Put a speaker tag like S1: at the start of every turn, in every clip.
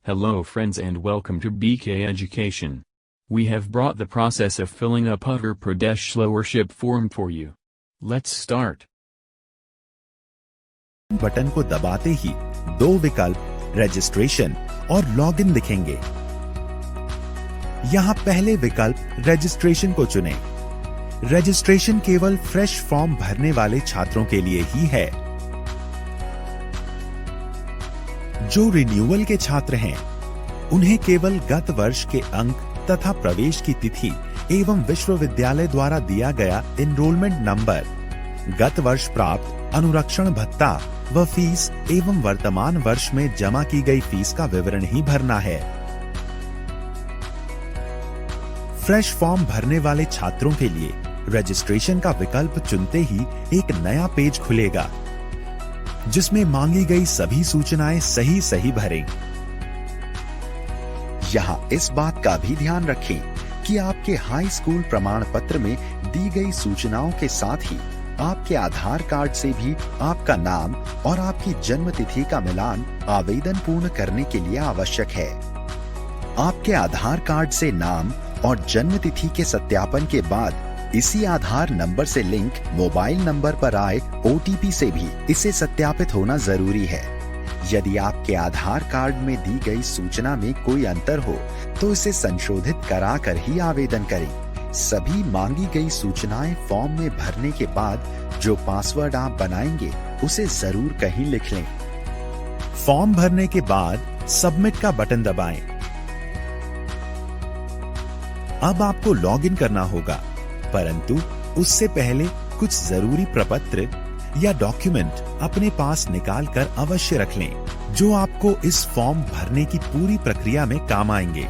S1: Hello friends and welcome to BK Education. We have brought the process of filling up Uttar Pradesh scholarship form for you. Let's start.
S2: Button को दबाते ही दो विकल्प registration और login दिखेंगे। यहां पहले विकल्प रजिस्ट्रेशन को चुनें। रजिस्ट्रेशन केवल फ्रेश फॉर्म भरने वाले छात्रों के लिए ही है। जो रिन्यूअल के छात्र हैं, उन्हें केवल गत वर्ष के अंक तथा प्रवेश की तिथि एवं विश्वविद्यालय द्वारा दिया गया एनरोलमेंट नंबर, गत वर्ष प्राप्त अनुरक्षण भत्ता व फीस एवं वर्तमान वर्ष में जमा की गई फीस का विवरण ही भरना है। फ्रेश फॉर्म भरने वाले छात्रों के लिए रजिस्ट्रेशन का विकल्प चुनते ही एक नया पेज खुलेगा, जिसमें मांगी गई सभी सूचनाएं सही भरें। यहां इस बात का भी ध्यान रखें कि आपके हाई स्कूल प्रमाण पत्र में दी गई सूचनाओं के साथ ही आपके आधार कार्ड से भी आपका नाम और आपकी जन्म तिथि का मिलान आवेदन पूर्ण करने के लिए आवश्यक है। आपके आधार कार्ड से नाम और जन्म तिथि के सत्यापन के बाद इसी आधार नंबर से लिंक मोबाइल नंबर पर आए OTP से भी इसे सत्यापित होना जरूरी है। यदि आपके आधार कार्ड में दी गई सूचना में कोई अंतर हो तो इसे संशोधित कराकर ही आवेदन करें। सभी मांगी गई सूचनाएं फॉर्म में भरने के बाद जो पासवर्ड आप बनाएंगे उसे जरूर कहीं लिख लें। फॉर्म भरने के बाद सबमिट का बटन दबाएं। अब आपको लॉगिन करना होगा, परंतु उससे पहले कुछ जरूरी प्रपत्र या डॉक्यूमेंट अपने पास निकाल कर अवश्य रख लें, जो आपको इस फॉर्म भरने की पूरी प्रक्रिया में काम आएंगे।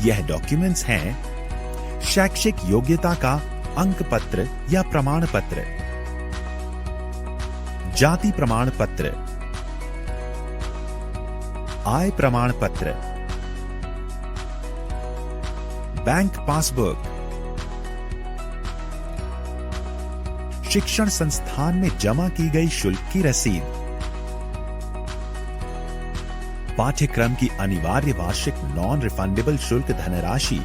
S2: यह डॉक्यूमेंट्स हैं शैक्षिक योग्यता का अंक पत्र या प्रमाण पत्र, जाति प्रमाण पत्र, आय प्रमाण पत्र, बैंक पासबुक, शिक्षण संस्थान में जमा की गई शुल्क की रसीद, पाठ्यक्रम की अनिवार्य वार्षिक नॉन रिफंडेबल शुल्क धनराशि,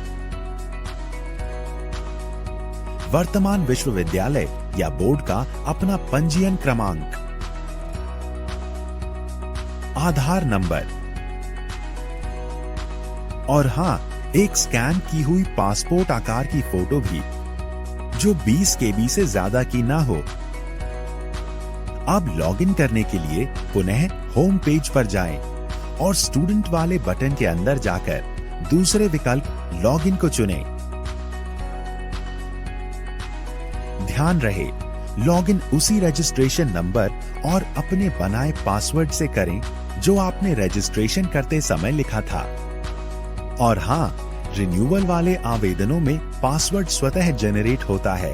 S2: वर्तमान विश्वविद्यालय या बोर्ड का अपना पंजीयन क्रमांक, आधार नंबर और हां, एक स्कैन की हुई पासपोर्ट आकार की फोटो भी, जो 20 KB से ज्यादा की ना हो। अब लॉगिन करने के लिए पुनः होम पेज पर जाएं और स्टूडेंट वाले बटन के अंदर जाकर दूसरे विकल्प लॉगिन को चुनें। ध्यान रहे, लॉगिन उसी रजिस्ट्रेशन नंबर और अपने बनाए पासवर्ड से करें जो आपने रजिस्ट्रेशन करते समय लिखा था। और हां, रिन्यूअल वाले आवेदनों में पासवर्ड स्वतः जनरेट होता है।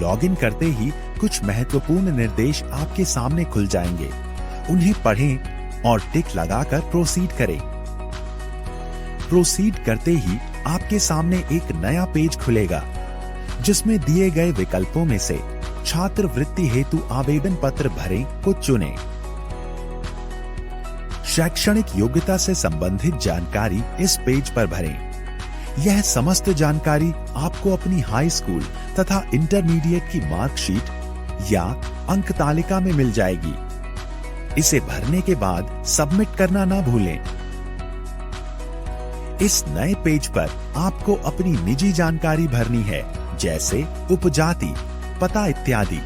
S2: लॉगिन करते ही कुछ महत्वपूर्ण निर्देश आपके सामने खुल जाएंगे। उन्हें पढ़ें और टिक लगाकर प्रोसीड करें। प्रोसीड करते ही आपके सामने एक नया पेज खुलेगा, जिसमें दिए गए विकल्पों में से छात्रवृत्ति हेतु आवेदन पत्र भरें को चुनें। शैक्षणिक योग्यता से संबंधित जानकारी इस पेज पर भरें। यह समस्त जानकारी आपको अपनी हाई स्कूल तथा इंटरमीडिएट की मार्कशीट या अंक तालिका में मिल जाएगी। इसे भरने के बाद सबमिट करना ना भूलें। इस नए पेज पर आपको अपनी निजी जानकारी भरनी है, जैसे उपजाति, पता इत्यादि।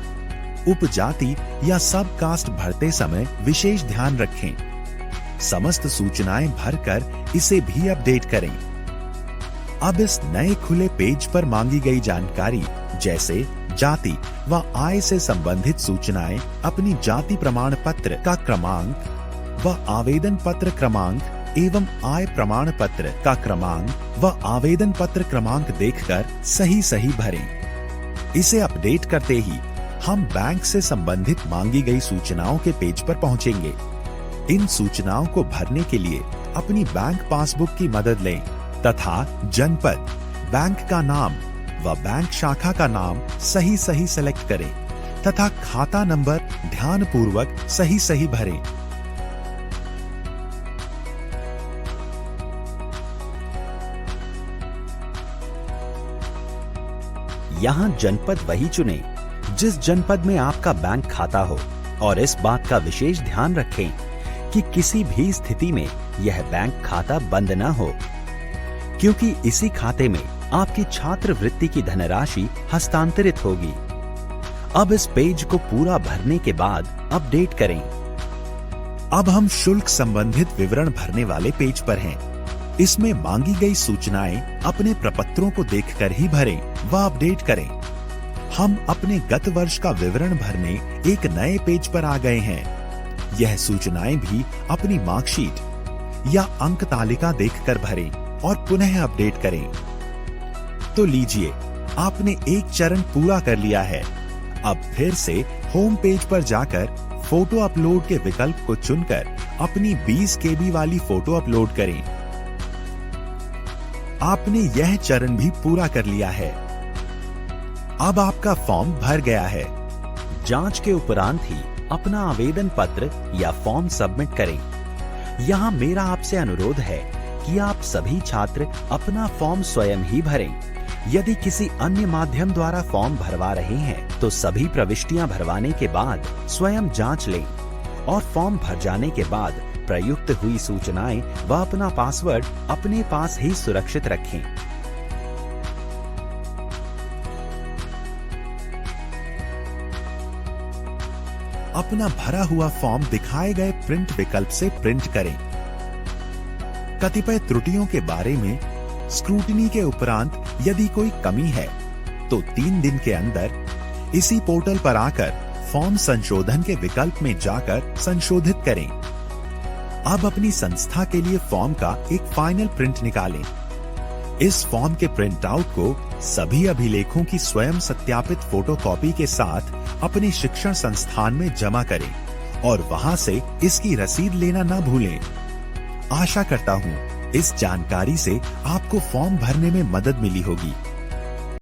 S2: उपजाति या सब कास्ट भरते समय विशेष ध्यान रखें। समस्त सूचनाएं भरकर इसे भी अपडेट करें। अब इस नए खुले पेज पर मांगी गई जानकारी जैसे जाति व आय से संबंधित सूचनाएं अपनी जाति प्रमाण पत्र का क्रमांक व आवेदन पत्र क्रमांक एवं आय प्रमाण पत्र का क्रमांक व आवेदन पत्र क्रमांक देखकर सही भरें। इसे अपडेट करते ही हम बैंक से संबंधित मांगी गई सूचनाओं के पेज पर पहुंचेंगे। इन सूचनाओं को भरने के लिए अपनी बैंक पासबुक की मदद लें तथा जनपद, बैंक का नाम व बैंक शाखा का नाम सही सेलेक्ट करें तथा खाता नंबर ध्यानपूर्वक सही भरें। यहाँ जनपद वही चुनें जिस जनपद में आपका बैंक खाता हो और इस बात का विशेष ध्यान रखें कि किसी भी स्थिति में यह बैंक खाता बंद न हो, क्योंकि इसी खाते में आपकी छात्रवृत्ति की धनराशि हस्तांतरित होगी। अब इस पेज को पूरा भरने के बाद अपडेट करें। अब हम शुल्क संबंधित विवरण भरने वाले पेज पर हैं। इसमें मांगी गई सूचनाएं अपने प्रपत्रों को देखकर ही भरें व अपडेट करें। हम अपने गत वर्ष का विवरण भरने एक नए पेज पर आ गए हैं। यह सूचनाएं भी अपनी मार्कशीट या अंक तालिका देखकर भरें और पुनः अपडेट करें। तो लीजिए, आपने एक चरण पूरा कर लिया है। अब फिर से होम पेज पर जाकर फोटो अपलोड के विकल्प को चुनकर अपनी 20 KB वाली फोटो अपलोड करें। आपने यह चरण भी पूरा कर लिया है। अब आपका फॉर्म भर गया है। जांच के उपरांत ही अपना आवेदन पत्र या फॉर्म सबमिट करें। यहाँ मेरा आपसे अनुरोध है कि आप सभी छात्र अपना फॉर्म स्वयं ही भरें। यदि किसी अन्य माध्यम द्वारा फॉर्म भरवा रहे हैं तो सभी प्रविष्टियां भरवाने के बाद स्वयं जांच लें और फॉर्म भर जाने के बाद प्रयुक्त हुई सूचनाएं व अपना पासवर्ड अपने पास ही सुरक्षित रखें। अपना भरा हुआ फॉर्म दिखाए गए प्रिंट विकल्प से प्रिंट करें। कतिपय त्रुटियों के बारे में स्क्रूटिनी के उपरांत यदि कोई कमी है तो 3 दिन के अंदर इसी पोर्टल पर आकर फॉर्म संशोधन के विकल्प में जाकर संशोधित करें। अब अपनी संस्था के लिए फॉर्म का एक फाइनल प्रिंट निकालें। इस फॉर्म के प्रिंट आउट को सभी अभिलेखों की स्वयं सत्यापित फोटोकॉपी के साथ अपने शिक्षण संस्थान में जमा करें और वहां से इसकी रसीद लेना न भूलें। आशा करता हूं इस जानकारी से आपको फॉर्म भरने में मदद मिली होगी।